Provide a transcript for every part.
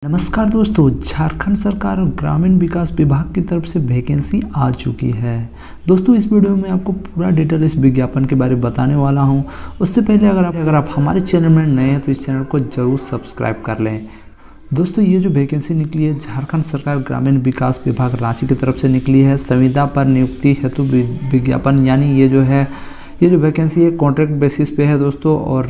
नमस्कार दोस्तों, झारखंड सरकार और ग्रामीण विकास विभाग की तरफ से वैकेंसी आ चुकी है। दोस्तों इस वीडियो में आपको पूरा डिटेल इस विज्ञापन के बारे में बताने वाला हूं। उससे पहले अगर आप हमारे चैनल में नए हैं तो इस चैनल को ज़रूर सब्सक्राइब कर लें। दोस्तों ये जो वैकेंसी निकली है झारखंड सरकार ग्रामीण विकास विभाग रांची की तरफ से निकली है। संविदा पर नियुक्ति हेतु विज्ञापन, यानी ये जो वैकेंसी है कॉन्ट्रैक्ट बेसिस पे है दोस्तों। और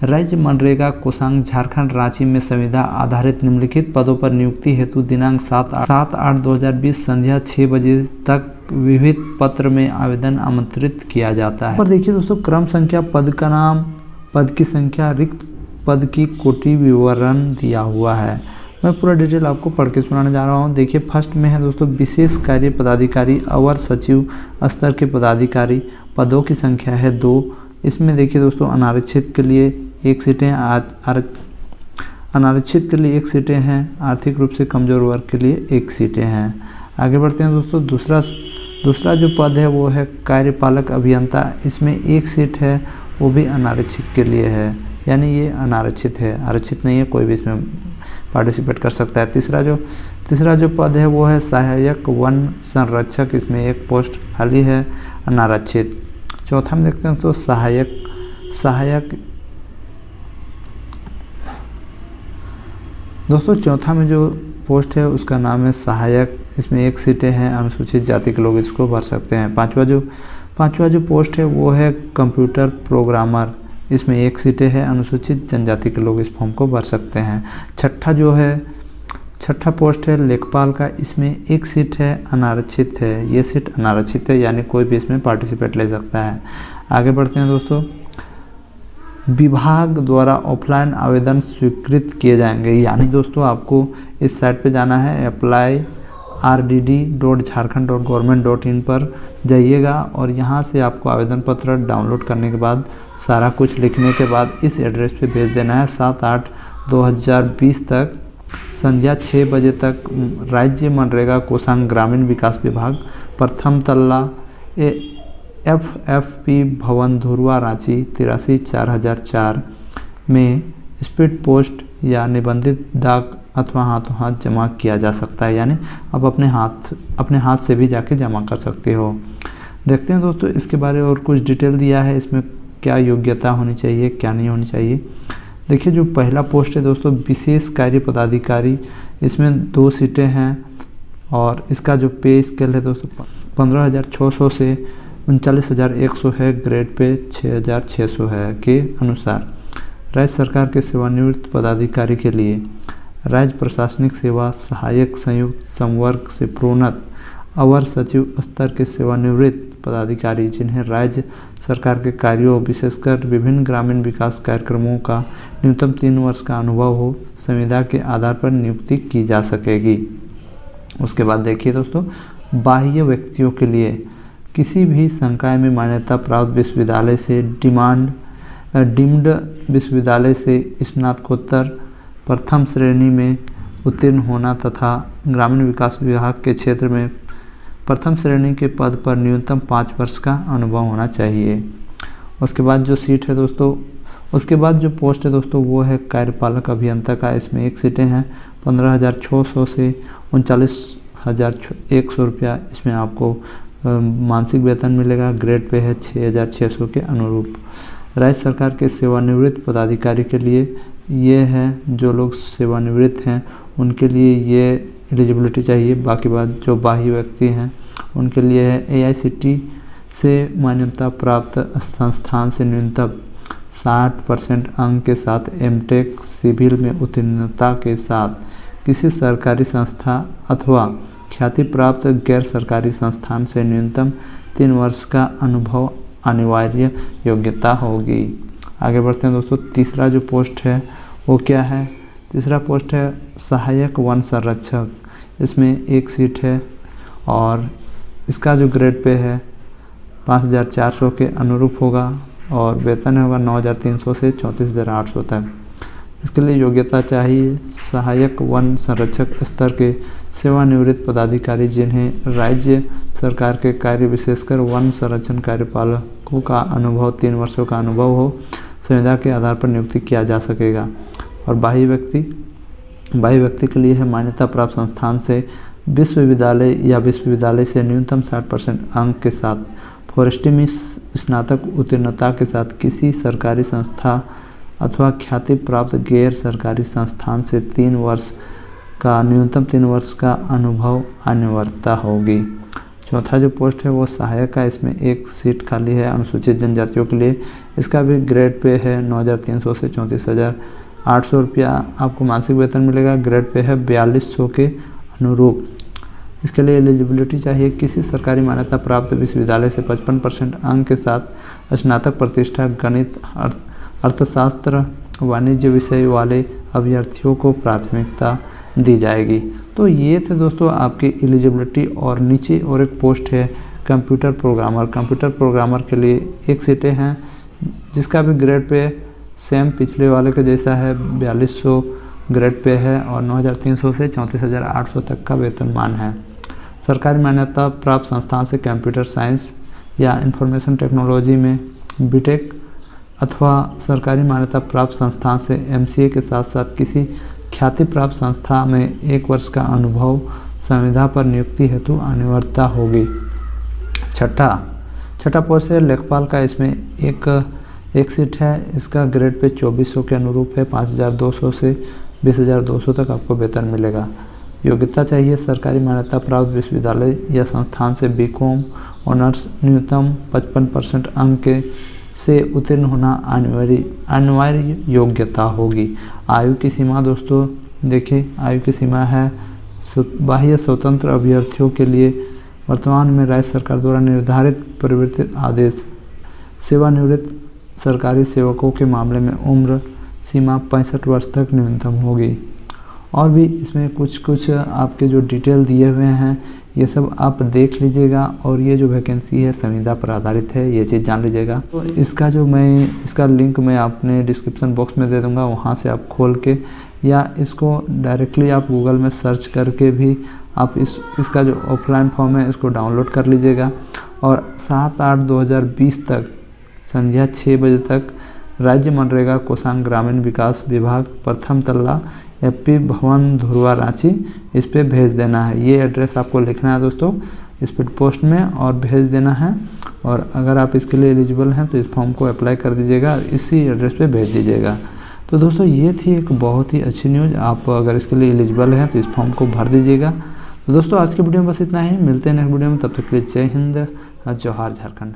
राज्य मनरेगा कोषांग झारखंड रांची में संविदा आधारित निम्नलिखित पदों पर नियुक्ति हेतु दिनांक 7/8/2020 संध्या 6 बजे तक विविध पत्र में आवेदन आमंत्रित किया जाता है। पर देखिए दोस्तों, क्रम संख्या, पद का नाम, पद की संख्या, रिक्त पद की कोटि विवरण दिया हुआ है। मैं पूरा डिटेल आपको पढ़ के सुनाने जा रहा हूँ। देखिए फर्स्ट में है दोस्तों विशेष कार्य पदाधिकारी, अवर सचिव स्तर के पदाधिकारी। पदों की संख्या है 2। इसमें देखिए दोस्तों अनारक्षित के लिए 1 सीटें, अनारक्षित के लिए 1 सीटें हैं, आर्थिक रूप से कमजोर वर्ग के लिए 1 सीटें हैं। आगे बढ़ते हैं दोस्तों। दूसरा जो पद है वो है कार्यपालक अभियंता। इसमें 1 सीट है, वो भी अनारक्षित के लिए है, यानी ये अनारक्षित है, आरक्षित नहीं है, कोई भी इसमें पार्टिसिपेट कर सकता है। तीसरा जो पद है वो है सहायक वन संरक्षक। इसमें 1 पोस्ट खाली है, अनारक्षित। चौथा में देखते हैं तो सहायक दोस्तों चौथा में जो पोस्ट है उसका नाम है सहायक। इसमें 1 सीटें हैं, अनुसूचित जाति के लोग इसको भर सकते हैं। पांचवा जो पोस्ट है वो है कंप्यूटर प्रोग्रामर। इसमें 1 सीटें हैं, अनुसूचित जनजाति के लोग इस फॉर्म को भर सकते हैं। छठा पोस्ट है लेखपाल का। इसमें 1 सीट है, अनारक्षित है, ये सीट अनारक्षित है, यानी कोई भी इसमें पार्टिसिपेट ले सकता है। आगे बढ़ते हैं दोस्तों। विभाग द्वारा ऑफलाइन आवेदन स्वीकृत किए जाएंगे, यानी दोस्तों आपको इस साइट पे जाना है, apply.rdd.jharkhand.government.in पर जाइएगा और यहाँ से आपको आवेदन पत्र डाउनलोड करने के बाद सारा कुछ लिखने के बाद इस एड्रेस पे भेज देना है। 7/8/2020 तक संध्या 6 बजे तक राज्य मनरेगा कोषांग ग्रामीण विकास विभाग, प्रथम तल्ला, FFP भवन, धुरवा, रांची 83/4004 में स्पीड पोस्ट या निबंधित डाक अथवा हाथों हाथ जमा किया जा सकता है, यानी आप अपने हाथ से भी जाके जमा कर सकते हो। देखते हैं दोस्तों इसके बारे में और कुछ डिटेल दिया है, इसमें क्या योग्यता होनी चाहिए, क्या नहीं होनी चाहिए। देखिए जो पहला पोस्ट है दोस्तों विशेष कार्य पदाधिकारी। इसमें 2 सीटें हैं और इसका जो पे स्केल है दोस्तों 15,600 से 39,100 है, ग्रेड पे 6,600 है के अनुसार। राज्य सरकार के सेवानिवृत्त पदाधिकारी के लिए राज्य प्रशासनिक सेवा सहायक संयुक्त संवर्ग से प्रोन्नत अवर सचिव स्तर के सेवानिवृत्त पदाधिकारी जिन्हें राज्य सरकार के कार्यों विशेषकर विभिन्न ग्रामीण विकास कार्यक्रमों का न्यूनतम 3 वर्ष का अनुभव हो, संविदा के आधार पर नियुक्ति की जा सकेगी। उसके बाद देखिए दोस्तों बाह्य व्यक्तियों के लिए किसी भी संकाय में मान्यता प्राप्त विश्वविद्यालय से डीम्ड विश्वविद्यालय से स्नातकोत्तर प्रथम श्रेणी में उत्तीर्ण होना तथा ग्रामीण विकास विभाग के क्षेत्र में प्रथम श्रेणी के पद पर न्यूनतम 5 वर्ष का अनुभव होना चाहिए। उसके बाद जो पोस्ट है दोस्तों वो है कार्यपालक अभियंता का। इसमें 1 सीटें हैं, 15,600 से 39,100 रुपया इसमें आपको मासिक वेतन मिलेगा, ग्रेड पे है 6,600 के अनुरूप। राज्य सरकार के सेवानिवृत्त पदाधिकारी के लिए ये है, जो लोग सेवानिवृत्त हैं उनके लिए ये एलिजिबिलिटी चाहिए। बाकी बात जो बाह्य व्यक्ति हैं उनके लिए है AICTE से मान्यता प्राप्त संस्थान से न्यूनतम 60% अंक के साथ MTech सिविल में उत्तीर्णता के साथ किसी सरकारी संस्था अथवा ख्याति प्राप्त गैर सरकारी संस्थान से न्यूनतम 3 वर्ष का अनुभव अनिवार्य योग्यता होगी। आगे बढ़ते हैं दोस्तों। तीसरा जो पोस्ट है वो क्या है? तीसरा पोस्ट है सहायक वन संरक्षक। इसमें 1 सीट है और इसका जो ग्रेड पे है 5,400 के अनुरूप होगा और वेतन होगा 9,300 से 34,800 तक। इसके लिए योग्यता चाहिए सहायक वन संरक्षक स्तर के सेवानिवृत्त पदाधिकारी जिन्हें राज्य सरकार के कार्य विशेषकर वन संरक्षण कार्यपालकों का अनुभव 3 वर्षों का अनुभव हो, संविदा के आधार पर नियुक्ति किया जा सकेगा। और बाह्य व्यक्ति बाह्य व्यक्ति के लिए है मान्यता प्राप्त संस्थान से विश्वविद्यालय या विश्वविद्यालय से न्यूनतम 60% अंक के साथ फॉरेस्ट्री में स्नातक उत्तीर्णता के साथ किसी सरकारी संस्था अथवा ख्याति प्राप्त गैर सरकारी संस्थान से न्यूनतम 3 वर्ष का अनुभव अनिवार्यता होगी। चौथा जो पोस्ट है वो सहायक का, इसमें एक सीट खाली है अनुसूचित जनजातियों के लिए। इसका भी ग्रेड पे है 9,300 से 34,800 रुपया आपको मासिक वेतन मिलेगा। ग्रेड पे है 4200 के अनुरूप। इसके लिए एलिजिबिलिटी चाहिए किसी सरकारी मान्यता प्राप्त विश्वविद्यालय से 55% अंक के साथ स्नातक प्रतिष्ठा गणित अर्थशास्त्र वाणिज्य विषय वाले अभ्यर्थियों को प्राथमिकता दी जाएगी। तो ये थे दोस्तों आपकी एलिजिबिलिटी। और नीचे और एक पोस्ट है कंप्यूटर प्रोग्रामर। कंप्यूटर प्रोग्रामर के लिए एक सीटें हैं जिसका भी ग्रेड पे सेम पिछले वाले के जैसा है 4200 ग्रेड पे है और 9,300 से 34,800 तक का वेतनमान है। सरकारी मान्यता प्राप्त संस्थान से कंप्यूटर साइंस या इंफॉर्मेशन टेक्नोलॉजी में बीटेक अथवा सरकारी मान्यता प्राप्त संस्थान से MCA के साथ साथ किसी ख्याति प्राप्त संस्था में 1 वर्ष का अनुभव संविदा पर नियुक्ति हेतु अनिवार्यता होगी। छठा पोस्ट है लेखपाल का। इसमें एक सीट है। इसका ग्रेड पे 2400 के अनुरूप है। 5,200 से 20,200 तक आपको वेतन मिलेगा। योग्यता चाहिए सरकारी मान्यता प्राप्त विश्वविद्यालय या संस्थान से BCom ऑनर्स न्यूनतम 55% अंक से उत्तीर्ण होना अनिवार्य योग्यता होगी। आयु की सीमा दोस्तों देखिए, आयु की सीमा है बाह्य स्वतंत्र अभ्यर्थियों के लिए वर्तमान में राज्य सरकार द्वारा निर्धारित परिवर्तित आदेश सेवानिवृत्त सरकारी सेवकों के मामले में उम्र सीमा 65 वर्ष तक न्यूनतम होगी। और भी इसमें कुछ आपके जो डिटेल दिए हुए हैं ये सब आप देख लीजिएगा। और ये जो वैकेंसी है संविदा पर आधारित है, ये चीज़ जान लीजिएगा। तो इसका लिंक मैं आपने डिस्क्रिप्शन बॉक्स में दे दूँगा, वहाँ से आप खोल के या इसको डायरेक्टली आप गूगल में सर्च करके भी आप इसका जो ऑफलाइन फॉर्म है इसको डाउनलोड कर लीजिएगा। और 7/8/2020 तक संध्या 6 बजे तक राज्य मनरेगा कोषांग ग्रामीण विकास विभाग प्रथम तल्ला FP भवन धुरवा रांची इस पे भेज देना है। ये एड्रेस आपको लिखना है दोस्तों स्पीड पोस्ट में और भेज देना है। और अगर आप इसके लिए एलिजिबल हैं तो इस फॉर्म को अप्लाई कर दीजिएगा और इसी एड्रेस पे भेज दीजिएगा। तो दोस्तों ये थी एक बहुत ही अच्छी न्यूज़। आप अगर इसके लिए एलिजिबल हैं तो इस फॉर्म को भर दीजिएगा। तो दोस्तों आज की वीडियो में बस इतना ही। मिलते हैं नेक्स्ट वीडियो में, तब तक के लिए जय हिंद, जोहार झारखंड।